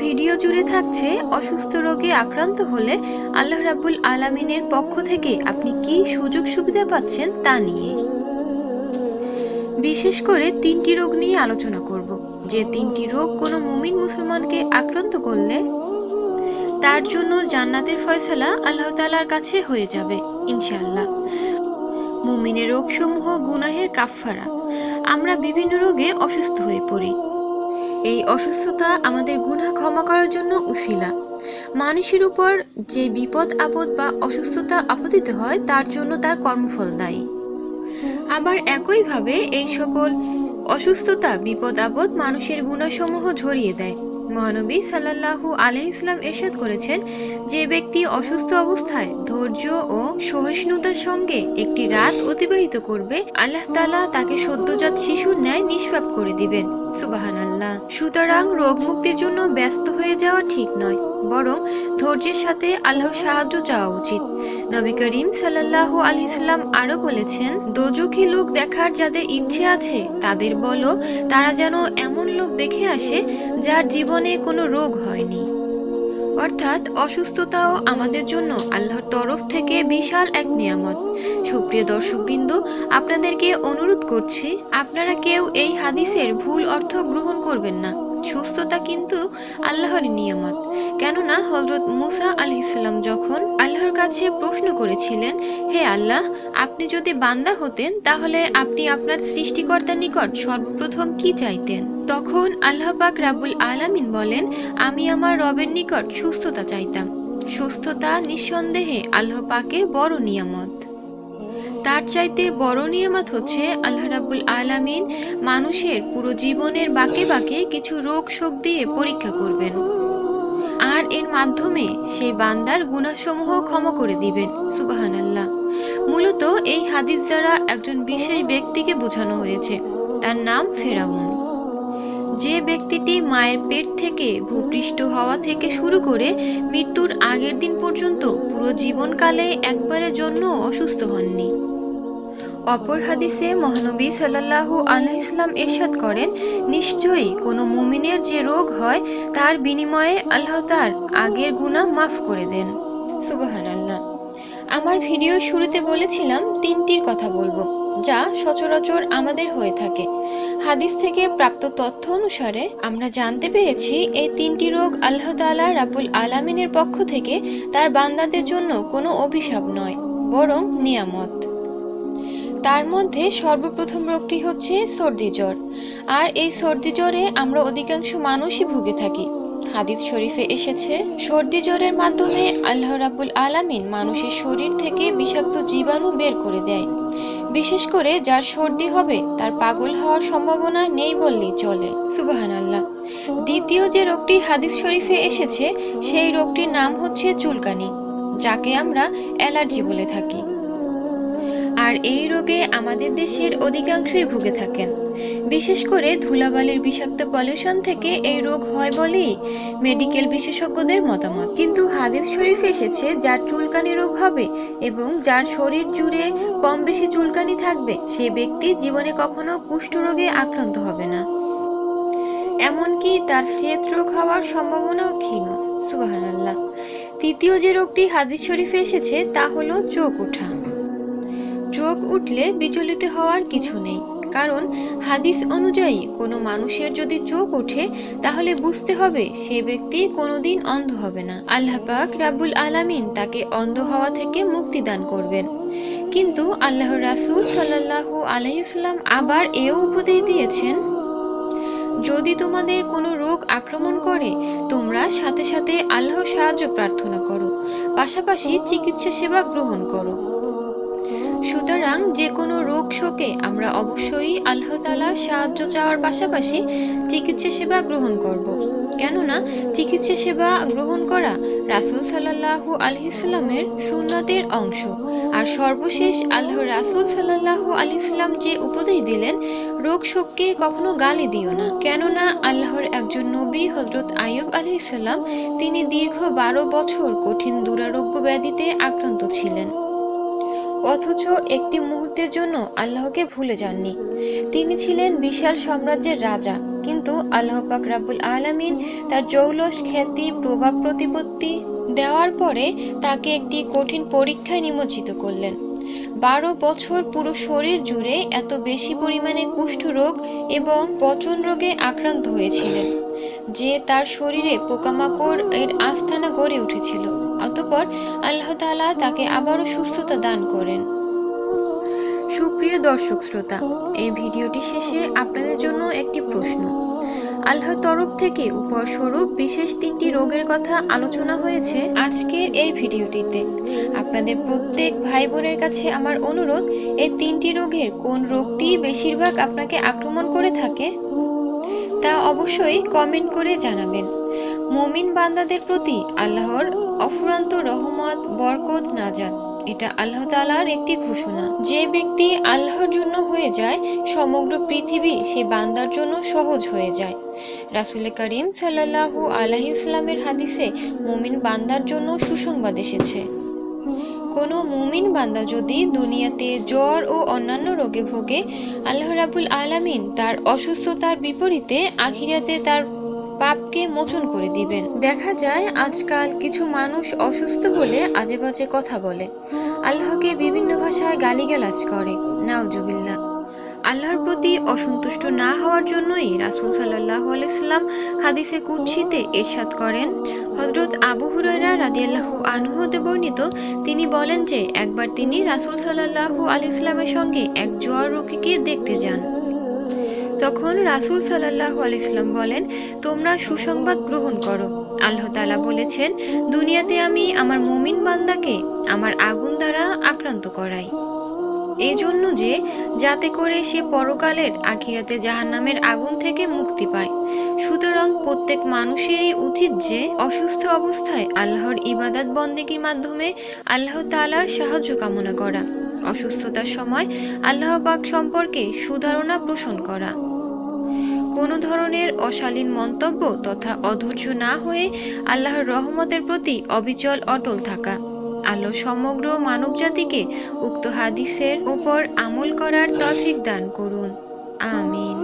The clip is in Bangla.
ভিডিও জুড়ে থাকছে অসুস্থ রোগে আক্রান্ত হলে আল্লাহ রাব্বুল আলামিনের পক্ষ থেকে আপনি কি সুযোগ সুবিধা পাচ্ছেন তা নিয়ে। বিশেষ করে 3টি রোগ নিয়ে আলোচনা করব, যে 3টি রোগ কোনো মুমিন মুসলমানকে আক্রান্ত করলে তার জন্য জান্নাতের ফয়সালা আল্লাহ তাআলার কাছে হয়ে যাবে ইনশাআল্লাহ। মুমিনের রোগসমূহ গুনাহের কাফফারা। আমরা বিভিন্ন রোগে অসুস্থ হয়ে পড়ি। এই অসুস্থতা আমাদের গুনাহ ক্ষমা করার জন্য উসিলা। মানুষের উপর যে বিপদ আপদ বা অসুস্থতা আপতিত হয় তার জন্য তার কর্মফল দায়ী। আবার একইভাবে এই সকল অসুস্থতা বিপদ আপদ মানুষের গুনাহসমূহ ঝরিয়ে দেয়। মহানবী সাল্লাল্লাহু আলাইহি ওয়াসাল্লাম ইরশাদ করেছেন, যে ব্যক্তি অসুস্থ অবস্থায় ধৈর্য ও সহিষ্ণুতার সঙ্গে একটি রাত অতিবাহিত করবে, আল্লাহ তাআলা তাকে সদ্যজাত শিশুর ন্যায় নিষ্পাপ করে দিবেন। সুবহানাল্লাহ। সুতরাং রোগ মুক্তির জন্য ব্যস্ত হয়ে যাওয়া ঠিক নয়, বরং ধৈর্যের সাথে আল্লাহর সাহায্য চাওয়া উচিত। নবী করিম সাল্লাল্লাহু আলাইহি ওয়াসাল্লাম আরো বলেছেন, দোজখী লোক দেখার যাদের ইচ্ছে আছে তাদের বলো তারা যেন এমন লোক দেখে আসে যার জীবনে কোনো রোগ হয়নি। অর্থাৎ অসুস্থতাও আমাদের জন্য আল্লাহর তরফ থেকে বিশাল এক নিয়ামত। সুপ্রিয় দর্শকবৃন্দ, আপনাদেরকে অনুরোধ করছি, আপনারা কেউ এই হাদিসের ভুল অর্থ গ্রহণ করবেন না। সুস্থতা কিন্তু আল্লাহর নিয়ামত। কেননা হযরত মুসা আলাইহিস সালাম যখন আল্লাহর কাছে প্রশ্ন করেছিলেন, হে আল্লাহ, আপনি যদি বান্দা হতেন তাহলে আপনি আপনার সৃষ্টিকর্তার নিকট সর্বপ্রথম কি চাইতেন? তখন আল্লাহ পাক রাব্বুল আলামিন বলেন, আমি আমার রবের নিকট সুস্থতা চাইতাম। সুস্থতা নিঃসন্দেহে আল্লাহ পাকের বড় নিয়ামত। তার চাইতে বড় নিয়ামত হচ্ছে আল্লাহ রাব্বুল আলামিন মানুষের পুরো জীবনের বাঁকে বাঁকে কিছু রোগ শোক দিয়ে পরীক্ষা করবেন, আর এর মাধ্যমে সেই বান্দার গুনাহসমূহ ক্ষমা করে দিবেন। সুবহানাল্লাহ। মূলত এই হাদিস দ্বারা একজন বিশেষ ব্যক্তিকে বোঝানো হয়েছে, তার নাম ফেরাউন। যে ব্যক্তিটি মায়ের পেট থেকে ভূপৃষ্ঠ হওয়া থেকে শুরু করে মৃত্যুর আগের দিন পর্যন্ত পুরো জীবনকালে একবারের জন্য অসুস্থ হননি। অপর হাদিসে মহানবী সাল্লাল্লাহু আলাইহি ওয়াসাল্লাম ইরশাদ করেন, নিশ্চয়ই কোনো মুমিনের যে রোগ হয় তার বিনিময়ে আল্লাহ তার আগের গুনাহ মাফ করে দেন। সুবহানাল্লাহ। আমার ভিডিওর শুরুতে বলেছিলাম 3টির কথা বলবো, যা সচরাচর আমাদের হয়ে থাকে। হাদিস থেকে প্রাপ্ত তথ্য অনুসারে আমরা জানতে পেরেছি এই 3টি রোগ আল্লাহ তাআলা রাব্বুল আলামিনের পক্ষ থেকে তার বান্দাদের জন্য কোনো অভিশাপ নয়, বরং নিয়ামত। তার মধ্যে সর্বপ্রথম রোগটি হচ্ছে সর্দি জ্বর। আর এই সর্দি জ্বরে আমরা অধিকাংশ মানুষই ভুগে থাকি। হাদিস শরীফে এসেছে, সর্দি জ্বরের মাধ্যমে আল্লাহ রাব্বুল আলামিন মানুষের শরীর থেকে বিষাক্ত জীবাণু বের করে দেয়। বিশেষ করে যার সর্দি হবে তার পাগল হওয়ার সম্ভাবনা নেই বললেই চলে। সুবহানাল্লাহ। দ্বিতীয় যে রোগটি হাদিস শরীফে এসেছে সেই রোগটির নাম হচ্ছে চুলকানি, যাকে আমরা অ্যালার্জি বলে থাকি। আর এই রোগে আমাদের দেশের অধিকাংশই ভুগে থাকেন। বিশেষ করে ধুলাবালির বিষাক্ত পলিউশন থেকে এই রোগ হয় বলেই মেডিকেল বিশেষজ্ঞদের মতামত। কিন্তু হাদিস শরীফে এসেছে, যার চুলকানি রোগ হবে এবং যার শরীর জুড়ে কম বেশি চুলকানি থাকবে সে ব্যক্তি জীবনে কখনো কুষ্ঠরোগে আক্রান্ত হবে না, এমনকি তার শ্বেত রোগ হওয়ার সম্ভাবনাও ক্ষীণ। সুবহানাল্লাহ। তৃতীয় যে রোগটি হাদিস শরীফে এসেছে তা হলো চোখ ওঠা। চোখ উঠলে বিচলিত হওয়ার কিছু নেই, কারণ হাদিস অনুযায়ী কোনো মানুষের যদি চোখ ওঠে তাহলে বুঝতে হবে সে ব্যক্তি কোনোদিন অন্ধ হবে না। আল্লাহ পাক রাব্বুল আলামিন তাকে অন্ধ হওয়া থেকে মুক্তি দান করবেন। কিন্তু আল্লাহর রাসূল সাল্লাল্লাহু আলাইহি ওয়াসাল্লাম আবার এও উপদেশ দিয়েছেন, যদি তোমাদের কোনো রোগ আক্রমণ করে তোমরা সাথে সাথে আল্লাহর সাহায্য প্রার্থনা করো, পাশাপাশি চিকিৎসা সেবা গ্রহণ করো। সুতরাং যে কোনো রোগ শোকে আমরা অবশ্যই আল্লাহ তাআলার সাহায্য চাওয়ার পাশাপাশি চিকিৎসা সেবা গ্রহণ করব। কেননা চিকিৎসা সেবা গ্রহণ করা রাসূল সাল্লাল্লাহু আলাইহি ওয়াসাল্লামের সুন্নতের অংশ। আর সর্বশেষ আল্লাহর রাসূল সাল্লাল্লাহু আলাইহি ওয়াসাল্লাম যে উপদেশ দিলেন, রোগ শোককে কখনো গালি দিও না। কেননা আল্লাহর একজন নবী হযরত আইয়ুব আলাইহিস সালাম তিনি দীর্ঘ 12 বছর কঠিন দুরারোগ্য ব্যাধিতে আক্রান্ত ছিলেন। অথচ একটি মুহূর্তের জন্য আল্লাহকে ভুলে যাননি। তিনি ছিলেন বিশাল সাম্রাজ্যের রাজা, কিন্তু আল্লাহ পাক রাব্বুল আলামিন তার জৌলস, খ্যাতি, প্রভাব প্রতিপত্তি দেওয়ার পরে তাকে একটি কঠিন পরীক্ষায় নিমজ্জিত করলেন। 12 বছর পুরো শরীর জুড়ে এত বেশি পরিমাণে কুষ্ঠরোগ এবং পচন রোগে আক্রান্ত হয়েছিলেন যে তার শরীরে পোকামাকড় এর আস্তানা গড়ে উঠেছিল। অতঃপর আল্লাহ তাআলা তাকে আবারও সুস্থতা দান করেন। সুপ্রিয় দর্শক শ্রোতা, এই ভিডিওটি শেষে আপনাদের জন্য একটি প্রশ্ন। আল্লাহর তরফ থেকে উপহারস্বরূপ বিশেষ 3টি রোগের কথা আলোচনা হয়েছে আজকের এই ভিডিওটিতে। আপনাদের প্রত্যেক ভাই বোনের কাছে আমার অনুরোধ, এই 3টি রোগের কোন রোগটি বেশিরভাগ আপনাকে আক্রমণ করে থাকে তা অবশ্যই কমেন্ট করে জানাবেন। মুমিন বান্দাদের প্রতি আল্লাহর অফুরন্ত রহমত, বরকত, নাজাত, এটা আল্লাহ তাআলার একটি ঘোষণা। যে ব্যক্তি আল্লাহর জন্য হয়ে যায়, সমগ্র পৃথিবী সে বান্দার জন্য সহজ হয়ে যায়। রাসূল করিম সাল্লাল্লাহু আলাইহি ওয়াসাল্লামের হাদিসে মুমিন বান্দার জন্য সুসংবাদ এসেছে। কোনো মুমিন বান্দা যদি দুনিয়াতে জ্বর ও অন্যান্য রোগে ভোগে, আল্লাহ রাব্বুল আলামিন তার অসুস্থতার বিপরীতে আখিরাতে তার পাপকে মোচন করে দিবেন। দেখা যায় আজকাল কিছু মানুষ অসুস্থ হলে আজে বাজে কথা বলে, আল্লাহকে বিভিন্ন ভাষায় গালিগালাজ করে, নাউজুবিল্লাহ। আল্লাহর প্রতি অসন্তুষ্ট না হওয়ার জন্যই রাসূল সাল্লাল্লাহু আলাইহি ওয়াসাল্লাম হাদিসে কুদসিতে ইরশাদ করেন। হযরত আবু হুরায়রা রাদিয়াল্লাহু আনহু হতে বর্ণিত, তিনি বলেন যে একবার তিনি রাসূল সাল্লাল্লাহু আলাইহি ওয়াসাল্লামের সঙ্গে এক জ্বর রোগীকে দেখতে যান। তখন রাসূল সাল্লাল্লাহু আলাইহি ওয়াসাল্লাম বলেন, তোমরা সুসংবাদ গ্রহণ করো। আল্লাহ তাআলা বলেছেন, দুনিয়াতে আমি আমার মুমিন বান্দাকে আমার আগুন দ্বারা আক্রান্ত করাই, এজন্য যে যাতে করে সে পরকালের আখিরাতে জাহান্নামের আগুন থেকে মুক্তি পায়। সুতরাং প্রত্যেক মানুষেরই উচিত যে অসুস্থ অবস্থায় আল্লাহর ইবাদত বন্দেগীর মাধ্যমে আল্লাহ তাআলার সাহায্য কামনা করা, অসুস্থতার সময় আল্লাহ পাক সম্পর্কে সুধারণা পোষণ করা, কোনো ধরনের অশালীন মন্তব্য তথা অধৈর্য না হয়ে আল্লাহর রহমতের প্রতি অবিচল অটল থাকা। আল্লাহ সমগ্র মানবজাতিকে উক্ত হাদিসের উপর আমল করার তৌফিক দান করুন। আমিন।